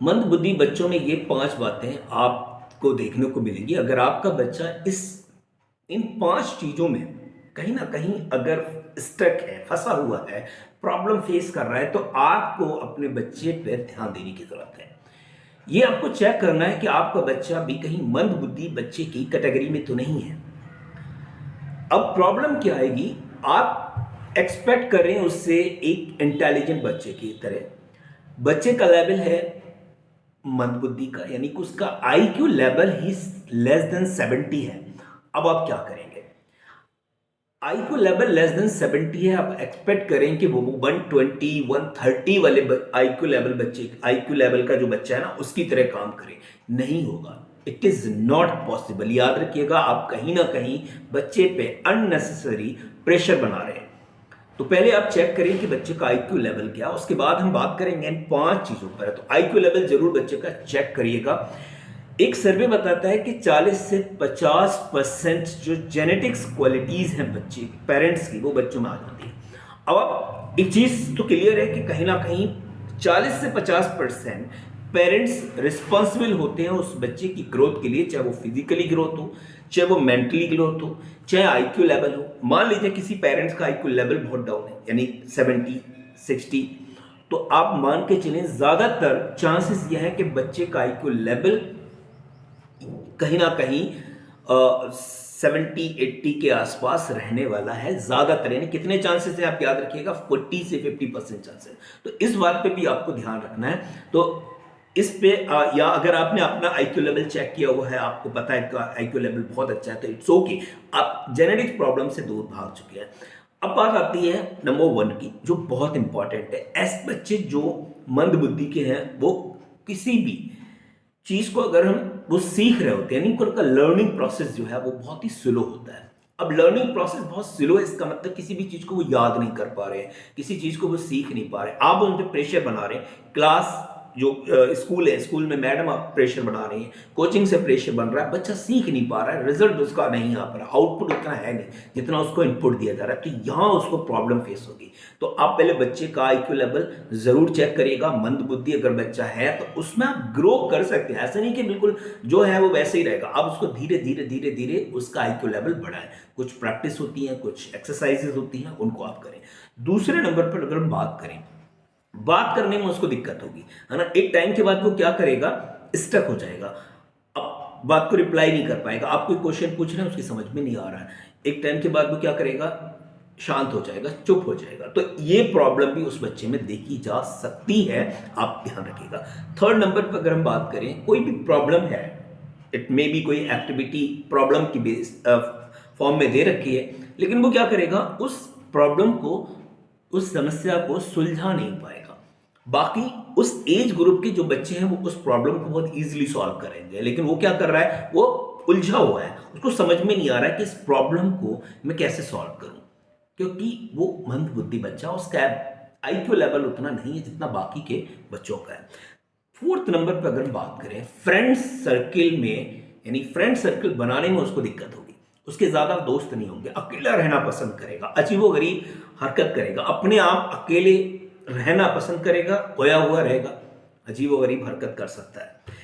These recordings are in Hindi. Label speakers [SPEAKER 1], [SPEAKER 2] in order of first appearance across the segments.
[SPEAKER 1] मंद बुद्धि बच्चों में ये 5 बातें आपको देखने को मिलेंगी। अगर आपका बच्चा इन 5 चीज़ों में कहीं न कहीं अगर स्टक है, फँसा हुआ है, प्रॉब्लम फेस कर रहा है, तो आपको अपने बच्चे पे ध्यान देने की ज़रूरत है। ये आपको चेक करना है कि आपका बच्चा भी कहीं मंद बुद्धि बच्चे की कैटेगरी में तो नहीं है। अब प्रॉब्लम क्या आएगी, आप एक्सपेक्ट कर रहे हैं उससे एक इंटेलिजेंट बच्चे की तरह। बच्चे का लेवल है मंद बुद्धि का, यानी कि उसका आईक्यू लेवल ही लेस देन 70 है। अब आप क्या करेंगे? आईक्यू लेवल लेस देन 70 है, आप एक्सपेक्ट करें कि वो 120 130 वाले आईक्यू लेवल का जो बच्चा है ना, उसकी तरह काम करे। नहीं होगा, इट इज नॉट पॉसिबल। याद रखिएगा, आप कहीं ना कहीं बच्चे पे अननेसेसरी प्रेशर बना रहे हैं। तो पहले आप चेक करें कि बच्चे का आईक्यू लेवल क्या, उसके बाद हम बात करेंगे इन 5 चीजों पर। तो आईक्यू लेवल जरूर बच्चे का चेक करिएगा। एक सर्वे बताता है कि 40 से 50% जो जेनेटिक्स क्वालिटीज हैं बच्चे पेरेंट्स की, वो बच्चों में आ जाती है। अब आप एक चीज तो क्लियर है कि कहीं ना कहीं 40 से 50% पेरेंट्स रिस्पॉन्सिबल होते हैं उस बच्चे की ग्रोथ के लिए, चाहे वो फिजिकली ग्रोथ हो, चाहे वो मेंटली ग्रोथ हो, चाहे आईक्यू लेवल हो। मान लीजिए किसी पेरेंट्स का आईक्यू लेवल बहुत डाउन है, यानी 70 60, तो आप मान के चलें ज्यादातर चांसेस यह है कि बच्चे का आईक्यू लेवल कहीं ना कहीं 70 80 के आसपास रहने वाला है ज्यादातर। यानी कितने चांसेस हैं आप याद रखिएगा, 40 से 50% चांसेस। तो इस बात पे भी आपको ध्यान रखना है। तो इस पे या अगर आपने अपना आईक्यू लेवल चेक किया हुआ है, आपको पता है कि आईक्यू लेवल बहुत अच्छा है, तो इट्स ओके, आप जेनेटिक प्रॉब्लम से दूर भाग चुके हैं। अब बात आती है नंबर 1 की, जो बहुत इंपॉर्टेंट है। ऐसे बच्चे जो मंद बुद्धि के हैं, वो किसी भी चीज को अगर हम वो सीख रहे होते हैं, यानी उनका लर्निंग प्रोसेस जो है वो बहुत ही स्लो होता है। अब लर्निंग प्रोसेस बहुत स्लो है, इसका मतलब किसी भी चीज को वो याद नहीं कर पा रहे हैं, किसी चीज को वो सीख नहीं पा रहे, आप उन पर प्रेशर बना रहे हैं। क्लास जो स्कूल है, स्कूल में मैडम आप प्रेशर बना रही है, कोचिंग से प्रेशर बन रहा है, बच्चा सीख नहीं पा रहा है, रिजल्ट उसका नहीं आ पा रहा, आउटपुट उतना है नहीं जितना उसको इनपुट दिया जा रहा है, तो यहां उसको प्रॉब्लम फेस होगी। तो आप पहले बच्चे का आईक्यू लेवल जरूर चेक करिएगा। मंद बुद्धि अगर बच्चा है तो उसमें आप ग्रो कर सकते हैं, ऐसा नहीं कि बिल्कुल जो है वो वैसे ही रहेगा। आप उसको धीरे धीरे धीरे धीरे उसका आईक्यू लेवल बढ़ाएं। कुछ प्रैक्टिस होती है, कुछ एक्सरसाइजेस होती हैं, उनको आप करें। दूसरे नंबर पर अगर हम बात करें, बात करने में उसको दिक्कत होगी, है ना। एक टाइम के बाद वो क्या करेगा, स्टक हो जाएगा, अब बात को रिप्लाई नहीं कर पाएगा। आप कोई क्वेश्चन पूछ रहे हैं, उसकी समझ में नहीं आ रहा है, एक टाइम के बाद वो क्या करेगा, शांत हो जाएगा, चुप हो जाएगा। तो ये प्रॉब्लम भी उस बच्चे में देखी जा सकती है, आप ध्यान रखिएगा। थर्ड नंबर पर अगर हम बात करें, कोई भी प्रॉब्लम है, इट मे बी कोई एक्टिविटी प्रॉब्लम की बेस फॉर्म में दे रखी है, लेकिन वो क्या करेगा, उस प्रॉब्लम को, उस समस्या को सुलझा नहीं पाएगा। बाकी उस एज ग्रुप के जो बच्चे हैं वो उस प्रॉब्लम को बहुत इजीली सॉल्व करेंगे, लेकिन वो क्या कर रहा है, वो उलझा हुआ है, उसको समझ में नहीं आ रहा है कि इस प्रॉब्लम को मैं कैसे सॉल्व करूं, क्योंकि वो मंद बुद्धि बच्चा, उसका आईक्यू लेवल उतना नहीं है जितना बाकी के बच्चों का है। फोर्थ नंबर पर अगर हम बात करें, फ्रेंड्स सर्किल में, यानी फ्रेंड सर्किल बनाने में उसको दिक्कत होगी, उसके ज्यादा दोस्त नहीं होंगे, अकेला रहना पसंद करेगा, अजीबोगरीब हरकत करेगा, अपने आप अकेले रहना पसंद करेगा, खोया हुआ रहेगा, अजीबोगरीब हरकत कर सकता है।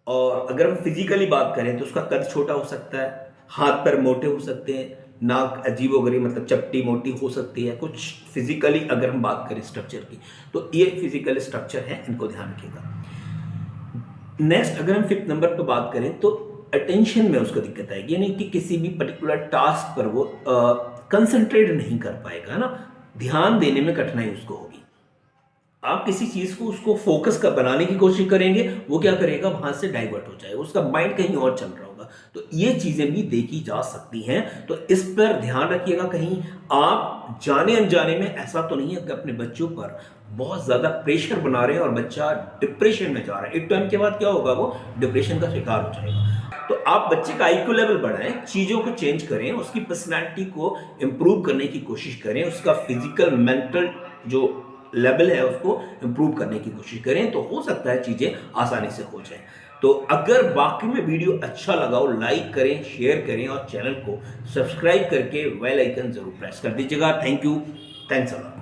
[SPEAKER 1] और अगर हम फिजिकली बात करें तो उसका कद छोटा हो सकता है, हाथ पैर मोटे हो सकते हैं, नाक अजीबोगरीब मतलब चपटी मोटी हो सकती है, कुछ फिजिकली अगर हम बात करें स्ट्रक्चर की, तो ये फिजिकल स्ट्रक्चर है, इनको ध्यान रखिएगा। नेक्स्ट अगर हम फिफ्थ नंबर पर बात करें तो अटेंशन में उसको दिक्कत आएगी, यानी कि किसी भी पर्टिकुलर टास्क पर वो कंसंट्रेट नहीं कर पाएगा ना, ध्यान देने में कठिनाई उसको होगी। आप किसी चीज को उसको फोकस कर बनाने की कोशिश करेंगे, वो क्या करेगा, वहां से डाइवर्ट हो जाएगा, उसका माइंड कहीं और चल रहा होगा। तो ये चीजें भी देखी जा सकती हैं, तो इस पर ध्यान रखिएगा। कहीं आप जाने अनजाने में ऐसा तो नहीं है कि अपने बच्चों पर बहुत ज्यादा प्रेशर बना रहे हैं और बच्चा डिप्रेशन में जा रहा है। एक टाइम के बाद क्या होगा, वो डिप्रेशन का शिकार हो जाएगा। तो आप बच्चे का आईक्यू लेवल बढ़ाएं, चीजों को चेंज करें, उसकी पर्सनैलिटी को इंप्रूव करने की कोशिश करें, उसका फिजिकल मेंटल जो लेवल है उसको इंप्रूव करने की कोशिश करें, तो हो सकता है चीजें आसानी से हो जाए। तो अगर बाकी में वीडियो अच्छा लगा हो, लाइक करें, शेयर करें और चैनल को सब्सक्राइब करके बेल आइकन जरूर प्रेस कर दीजिएगा। Thank you, thanks a lot.